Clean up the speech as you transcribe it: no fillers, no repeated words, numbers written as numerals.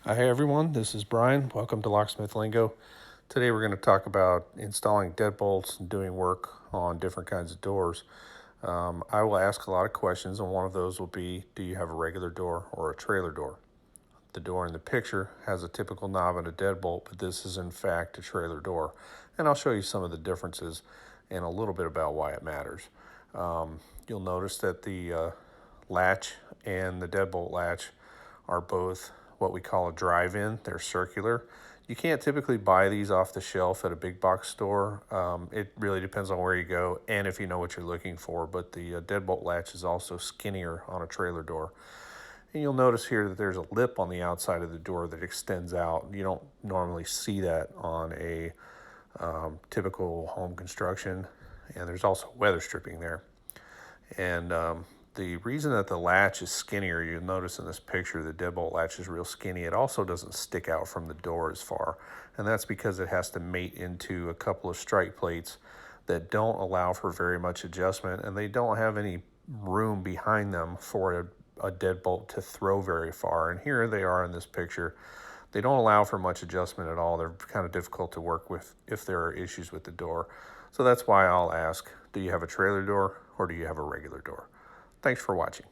Hey everyone, this is Brian. Welcome to Locksmith Lingo. Today we're going to talk about installing deadbolts and doing work on different kinds of doors. I will ask a lot of questions, and one of those will be, do you have a regular door or a trailer door? The door in the picture has a typical knob and a deadbolt, but this is in fact a trailer door. And I'll show you some of the differences and a little bit about why it matters. You'll notice that the latch and the deadbolt latch are both what we call a drive-in. They're circular. You can't typically buy these off the shelf at a big box store. It really depends on where you go and if you know what you're looking for, but the deadbolt latch is also skinnier on a trailer door. And you'll notice here that there's a lip on the outside of the door that extends out. You don't normally see that on a typical home construction. And there's also weather stripping there. And the reason that the latch is skinnier, you'll notice in this picture, the deadbolt latch is real skinny. It also doesn't stick out from the door as far. And that's because it has to mate into a couple of strike plates that don't allow for very much adjustment, and they don't have any room behind them for a deadbolt to throw very far. And here they are in this picture. They don't allow for much adjustment at all. They're kind of difficult to work with if there are issues with the door. So that's why I'll ask, do you have a trailer door or do you have a regular door? Thanks for watching.